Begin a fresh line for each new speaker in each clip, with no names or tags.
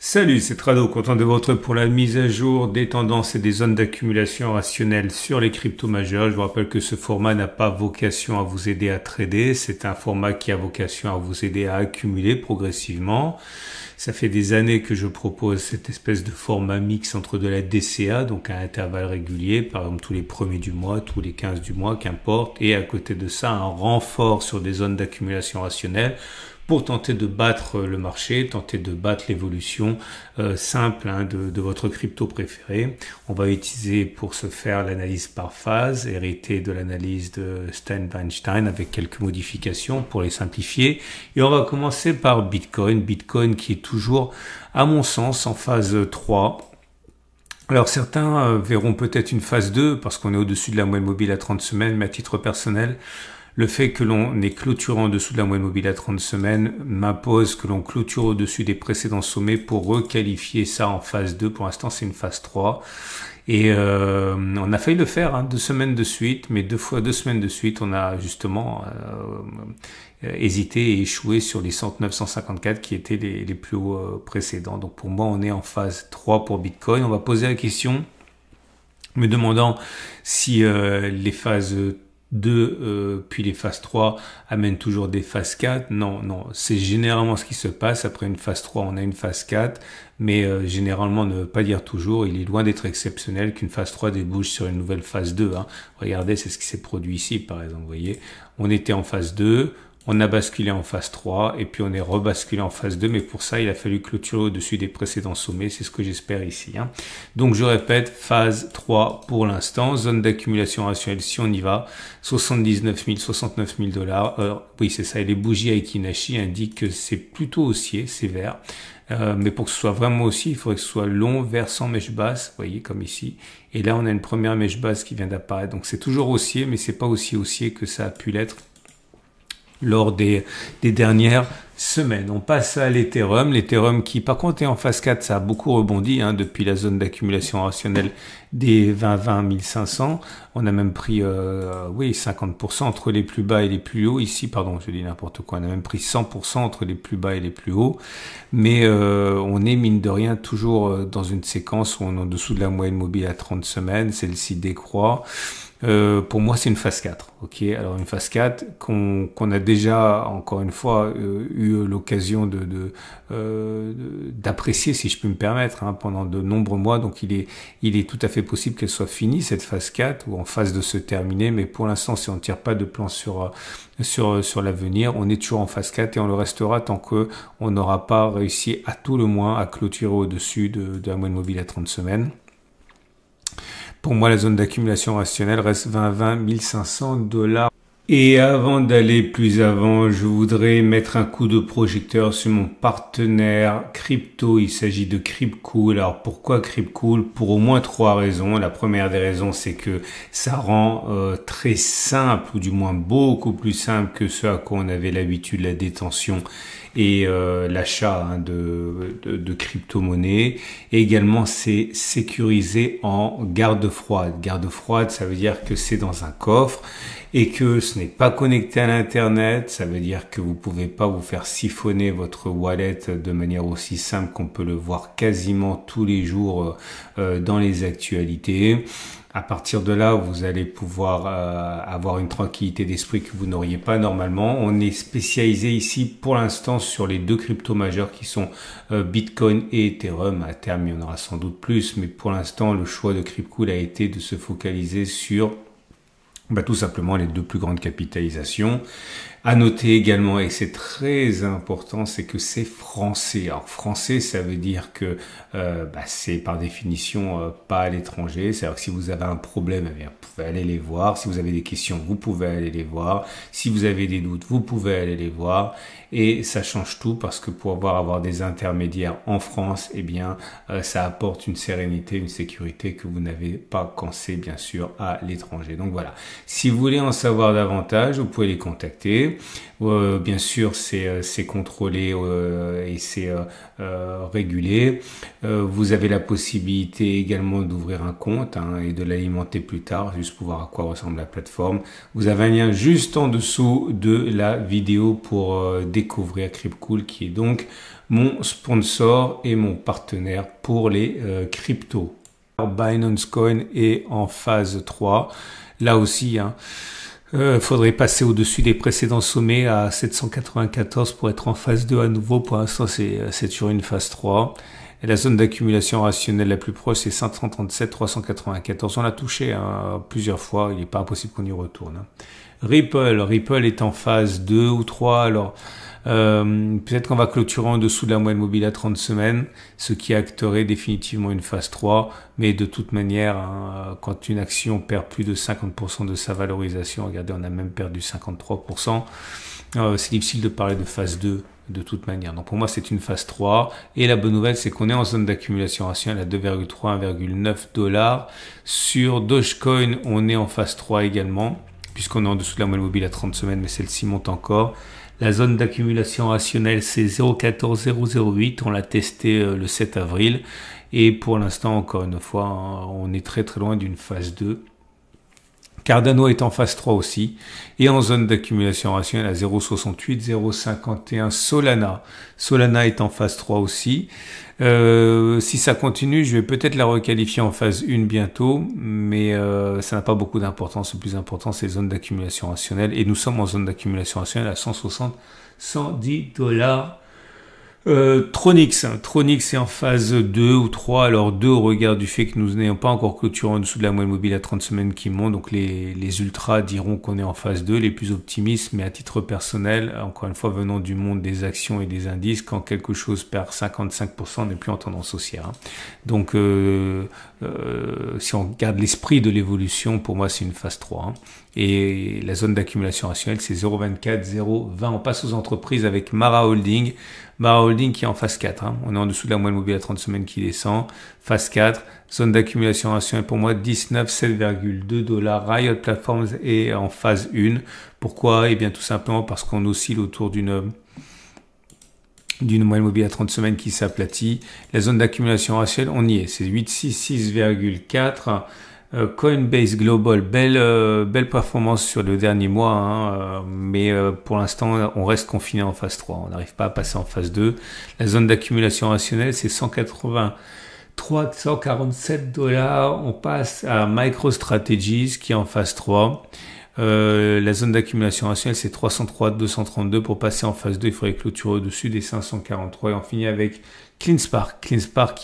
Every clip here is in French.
Salut, c'est Trado, content de vous retrouver pour la mise à jour des tendances et des zones d'accumulation rationnelle sur les cryptos majeurs. Je vous rappelle que ce format n'a pas vocation à vous aider à trader, c'est un format qui a vocation à vous aider à accumuler progressivement. Ça fait des années que je propose cette espèce de format mix entre de la DCA, donc à intervalles réguliers, par exemple tous les premiers du mois, tous les 15 du mois, qu'importe, et à côté de ça, un renfort sur des zones d'accumulation rationnelle pour tenter de battre le marché, tenter de battre l'évolution simple de votre crypto préféré. On va utiliser pour ce faire l'analyse par phase, héritée de l'analyse de Stan Weinstein avec quelques modifications pour les simplifier. Et on va commencer par Bitcoin. Bitcoin qui est toujours, à mon sens, en phase 3. Alors certains verront peut-être une phase 2 parce qu'on est au-dessus de la moyenne mobile à 30 semaines, mais à titre personnel, le fait que l'on est clôturé en dessous de la moyenne mobile à 30 semaines m'impose que l'on clôture au-dessus des précédents sommets pour requalifier ça en phase 2. Pour l'instant, c'est une phase 3. Et on a failli le faire 2 semaines de suite, mais 2 semaines de suite, on a justement hésité et échoué sur les 109-154 qui étaient les plus hauts précédents. Donc pour moi, on est en phase 3 pour Bitcoin. On va poser la question me demandant si les phases 2 puis les phases 3 amènent toujours des phases 4. Non, c'est généralement ce qui se passe. Après une phase 3, on a une phase 4, mais généralement ne veut pas dire toujours. Il est loin d'être exceptionnel qu'une phase 3 débouche sur une nouvelle phase 2. Regardez, c'est ce qui s'est produit ici, par exemple. Vous voyez, on était en phase 2, on a basculé en phase 3 et puis on est rebasculé en phase 2, mais pour ça, il a fallu clôturer au-dessus des précédents sommets. C'est ce que j'espère ici. Donc, je répète, phase 3 pour l'instant. Zone d'accumulation rationnelle, si on y va, 79 000, 69 000 $. Oui, c'est ça. Et les bougies Aiki-Nashi indiquent que c'est plutôt haussier, sévère. Mais pour que ce soit vraiment haussier, il faudrait que ce soit long, versant, mèche basse, vous voyez, comme ici. Et là, on a une première mèche basse qui vient d'apparaître. Donc, c'est toujours haussier, mais c'est pas aussi haussier que ça a pu l'être lors des dernières semaines. On passe à l'Ethereum. L'Ethereum qui, par contre, est en phase 4, ça a beaucoup rebondi depuis la zone d'accumulation rationnelle des 20 500. On a même pris 50% entre les plus bas et les plus hauts. Ici, pardon, je dis n'importe quoi. On a même pris 100% entre les plus bas et les plus hauts. Mais on est, mine de rien, toujours dans une séquence où on est en dessous de la moyenne mobile à 30 semaines. Celle-ci décroît. Pour moi, c'est une phase 4. Ok, alors une phase 4 qu'on a déjà, encore une fois, eu l'occasion d'apprécier, si je peux me permettre, pendant de nombreux mois. Donc, il est tout à fait possible qu'elle soit finie, cette phase 4, ou en phase de se terminer. Mais pour l'instant, si on ne tire pas de plan sur l'avenir, on est toujours en phase 4 et on le restera tant que on n'aura pas réussi à tout le moins à clôturer au-dessus de la moyenne mobile à 30 semaines. Pour moi, la zone d'accumulation rationnelle reste 20 500 $. Et avant d'aller plus avant, je voudrais mettre un coup de projecteur sur mon partenaire crypto. Il s'agit de Crypcool. Alors pourquoi Crypcool? Pour au moins 3 raisons. La première des raisons, c'est que ça rend très simple, ou du moins beaucoup plus simple que ce à quoi on avait l'habitude, la détention et l'achat de crypto-monnaies. Et également, c'est sécurisé en garde froide. Garde froide, ça veut dire que c'est dans un coffre et que ce n'est pas connecté à l'internet. Ça veut dire que vous pouvez pas vous faire siphonner votre wallet de manière aussi simple qu'on peut le voir quasiment tous les jours dans les actualités. À partir de là, vous allez pouvoir avoir une tranquillité d'esprit que vous n'auriez pas normalement. On est spécialisé ici pour l'instant sur les 2 cryptos majeurs qui sont Bitcoin et Ethereum. À terme, il y en aura sans doute plus, mais pour l'instant, le choix de Crypcool a été de se focaliser sur tout simplement les 2 plus grandes capitalisations. À noter également, et c'est très important, c'est que c'est français. Alors français, ça veut dire que c'est par définition pas à l'étranger. C'est-à-dire que si vous avez un problème, vous pouvez aller les voir. Si vous avez des questions, vous pouvez aller les voir. Si vous avez des doutes, vous pouvez aller les voir. Et ça change tout parce que pour avoir des intermédiaires en France, ça apporte une sérénité, une sécurité que vous n'avez pas quand c'est bien sûr à l'étranger. Donc voilà. Si vous voulez en savoir davantage, vous pouvez les contacter. Bien sûr, c'est contrôlé et c'est régulé. Vous avez la possibilité également d'ouvrir un compte et de l'alimenter plus tard, juste pour voir à quoi ressemble la plateforme. Vous avez un lien juste en dessous de la vidéo pour découvrir Crypcool, qui est donc mon sponsor et mon partenaire pour les cryptos. Binance Coin est en phase 3. Là aussi, faudrait passer au-dessus des précédents sommets à 794 pour être en phase 2 à nouveau. Pour l'instant, c'est sur une phase 3. Et la zone d'accumulation rationnelle la plus proche, c'est 537, 394. On l'a touché plusieurs fois. Il n'est pas impossible qu'on y retourne. Ripple est en phase 2 ou 3. Alors, peut-être qu'on va clôturer en dessous de la moyenne mobile à 30 semaines, ce qui acterait définitivement une phase 3. Mais de toute manière, quand une action perd plus de 50% de sa valorisation, regardez, on a même perdu 53%, c'est difficile de parler de phase 2 de toute manière. Donc pour moi, c'est une phase 3. Et la bonne nouvelle, c'est qu'on est en zone d'accumulation rationnelle à 2,3, 1,9 $. Sur Dogecoin, on est en phase 3 également, puisqu'on est en dessous de la moyenne mobile à 30 semaines, mais celle-ci monte encore. La zone d'accumulation rationnelle, c'est 0,14008. On l'a testé le 7 avril. Et pour l'instant, encore une fois, on est très très loin d'une phase 2. Cardano est en phase 3 aussi. Et en zone d'accumulation rationnelle à 0,68, 0,51. Solana est en phase 3 aussi. Si ça continue, je vais peut-être la requalifier en phase 1 bientôt, mais ça n'a pas beaucoup d'importance. Le plus important, c'est les zones d'accumulation rationnelle. Et nous sommes en zone d'accumulation rationnelle à 160, 110 $. Tronix est en phase 2 ou 3, alors 2 au regard du fait que nous n'ayons pas encore clôturé en dessous de la moyenne mobile à 30 semaines qui monte, donc les ultras diront qu'on est en phase 2, les plus optimistes, mais à titre personnel, encore une fois venant du monde des actions et des indices, quand quelque chose perd 55%, on n'est plus en tendance haussière. Donc si on regarde l'esprit de l'évolution, pour moi c'est une phase 3. Et la zone d'accumulation rationnelle, c'est 0,24, 0,20. On passe aux entreprises avec Mara Holding. Mara Holding qui est en phase 4. On est en dessous de la moyenne mobile à 30 semaines qui descend. Phase 4. Zone d'accumulation rationnelle pour moi, 19, 7,2 $. Riot Platforms est en phase 1. Pourquoi? Eh bien, tout simplement parce qu'on oscille autour d'une moyenne mobile à 30 semaines qui s'aplatit. La zone d'accumulation rationnelle, on y est. C'est 866,4. Coinbase Global, belle performance sur le dernier mois, mais pour l'instant on reste confiné en phase 3, on n'arrive pas à passer en phase 2. La zone d'accumulation rationnelle c'est 183, 147 $. On passe à MicroStrategies qui est en phase 3. La zone d'accumulation rationnelle c'est 303, 232. Pour passer en phase 2 il faudrait clôturer au-dessus des 543 et on finit avec CleanSpark qui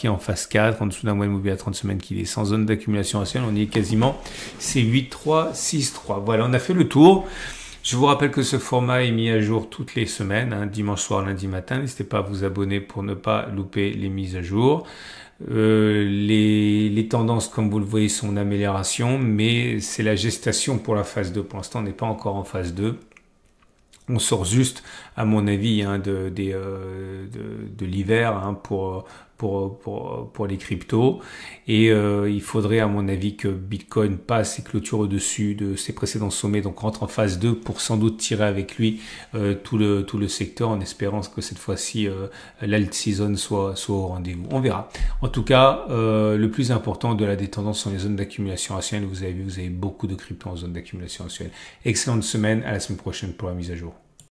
est en phase 4 en dessous d'un moyenne mobile à 30 semaines qui est sans zone d'accumulation rationnelle, on y est quasiment, c'est 8,3, 6,3. Voilà, on a fait le tour. Je vous rappelle que ce format est mis à jour toutes les semaines, dimanche soir, lundi matin. N'hésitez pas à vous abonner pour ne pas louper les mises à jour. Les tendances, comme vous le voyez, sont en amélioration, mais c'est la gestation pour la phase 2. Pour l'instant, on n'est pas encore en phase 2. On sort juste, à mon avis, de l'hiver pour les cryptos. Et il faudrait, à mon avis, que Bitcoin passe et clôture au-dessus de ses précédents sommets, donc rentre en phase 2 pour sans doute tirer avec lui tout le secteur, en espérant que cette fois-ci, l'alt season soit au rendez-vous. On verra. En tout cas, le plus important de la détendance sont les zones d'accumulation rationnelle. Vous avez vu, vous avez beaucoup de cryptos en zone d'accumulation rationnelle. Excellente semaine, à la semaine prochaine pour la mise à jour.